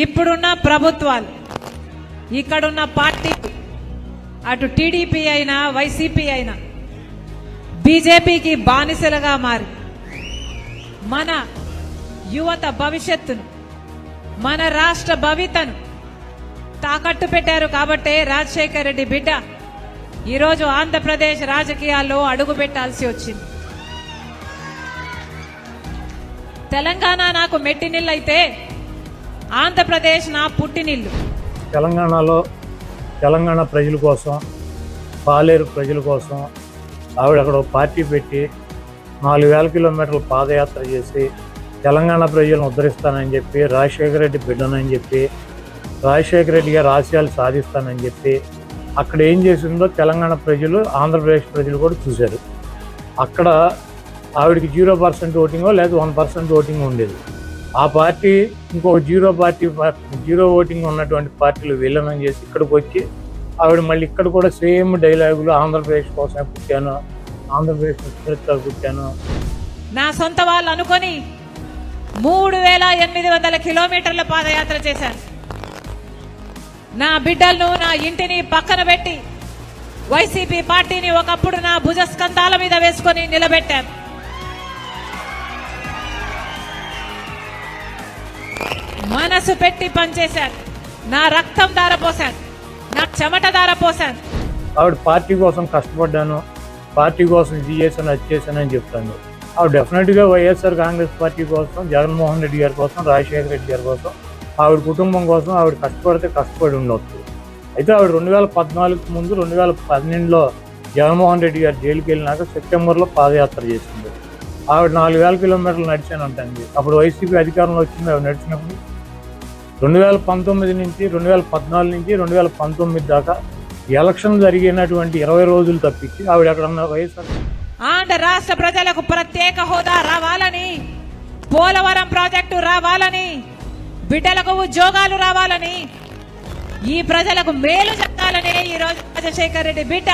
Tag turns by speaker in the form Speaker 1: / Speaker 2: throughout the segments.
Speaker 1: ఇప్పుడున్న ప్రభుత్వాలు ఇక్కడున్న పార్టీ అటు టీడీపీ అయినా వైసీపీ అయినా బీజేపీకి బానిసలుగా మారి మన యువత భవిష్యత్తును మన రాష్ట్ర భవితను తాకట్టు పెట్టారు కాబట్టే రాజశేఖర రెడ్డి బిడ్డ ఈరోజు ఆంధ్రప్రదేశ్ రాజకీయాల్లో అడుగు పెట్టాల్సి వచ్చింది. తెలంగాణ నాకు మెట్టినిల్లైతే ఆంధ్రప్రదేశ్ నా పుట్టినిల్లు.
Speaker 2: తెలంగాణలో తెలంగాణ ప్రజల కోసం పాలేరు ప్రజల కోసం ఆవిడ అక్కడ పార్టీ పెట్టి 4000 కిలోమీటర్ల పాదయాత్ర చేసి తెలంగాణ ప్రజలను ఉద్ధరిస్తానని చెప్పి రాజశేఖర రెడ్డి బిడ్డనని చెప్పి రాజశేఖర రెడ్డి గారి ఆశయాలు సాధిస్తానని చెప్పి అక్కడ ఏం చేసిందో తెలంగాణ ప్రజలు ఆంధ్రప్రదేశ్ ప్రజలు కూడా చూశారు. అక్కడ ఆవిడకి 0% ఓటింగో లేదా 1% ఓటింగ్ ఉండేది. ఆ పార్టీ ఇంకో జీరో ఓటింగ్ ఉన్నటువంటి పార్టీలు విలీనం చేసి ఇక్కడికి వచ్చి ఆవిడ మళ్ళీ ఇక్కడ కూడా సేమ్ డైలాగులు ఆంధ్రప్రదేశ్ కోసమే పుట్టాను, ఆంధ్రప్రదేశ్ పుట్టాను
Speaker 1: నా సొంత వాళ్ళు అనుకొని 3800 కిలోమీటర్ల పాదయాత్ర చేశాను. నా బిడ్డలను నా ఇంటిని పక్కన పెట్టి వైసీపీ పార్టీని ఒకప్పుడు నా భుజస్కంధాల మీద వేసుకొని నిలబెట్టాను. మనసు పెట్టి పనిచేశాను. నా రక్తం ధారపోశాను, నా చెమట ధారపోశాను.
Speaker 2: ఆవిడ పార్టీ కోసం కష్టపడ్డాను, పార్టీ కోసం ఇది చేశాను అది చేశానని చెప్తాను. ఆవిడ డెఫినెట్గా వైఎస్ఆర్ కాంగ్రెస్ పార్టీ కోసం, జగన్మోహన్ రెడ్డి గారి కోసం, రాజశేఖర రెడ్డి గారి కోసం, ఆవిడ కుటుంబం కోసం ఆవిడ కష్టపడి ఉండవచ్చు. అయితే ఆవిడ 2014 ముందు 2012లో జగన్మోహన్ రెడ్డి గారు జైలుకి వెళ్ళినాక సెప్టెంబర్లో పాదయాత్ర చేసింది. ఆవిడ 4000 కిలోమీటర్లు నడిచానంటుంది. అప్పుడు వైసీపీ అధికారంలో వచ్చింది. ఆవిడ నడిచినప్పుడు 2014 నుంచి 2019 దాకా ఎలక్షన్ జరిగినటువంటి 20 రోజులు తప్పించి ఆవిడ అక్కడ ఉన్న వైఎస్ఆర్
Speaker 1: ఆంధ్ర రాష్ట్ర ప్రజలకు ప్రత్యేక హోదా రావాలని, పోలవరం ప్రాజెక్టు రావాలని, బిడ్డలకు ఉద్యోగాలు రావాలని, ఈ ప్రజలకు మేలు జరగాలని ఈ రోజు రాజశేఖర రెడ్డి బిడ్డ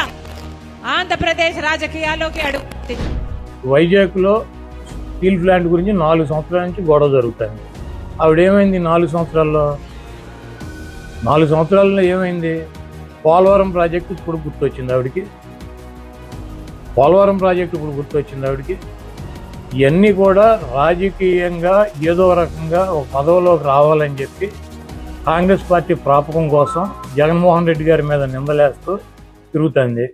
Speaker 1: ఆంధ్రప్రదేశ్ రాజకీయాల్లోకి అడుగుతుంది.
Speaker 2: వైజాగ్లో స్టీల్ ప్లాంట్ గురించి 4 సంవత్సరాల నుంచి గొడవ జరుగుతుంది. ఆవిడేమైంది 4 సంవత్సరాల్లో ఏమైంది? పోలవరం ప్రాజెక్టు ఇప్పుడు గుర్తొచ్చింది ఆవిడికి. ఇవన్నీ కూడా రాజకీయంగా ఏదో రకంగా ఒక పదవిలోకి రావాలని చెప్పి కాంగ్రెస్ పార్టీ ప్రాపకం కోసం జగన్మోహన్ రెడ్డి గారి మీద నిందలేస్తూ తిరుగుతుంది.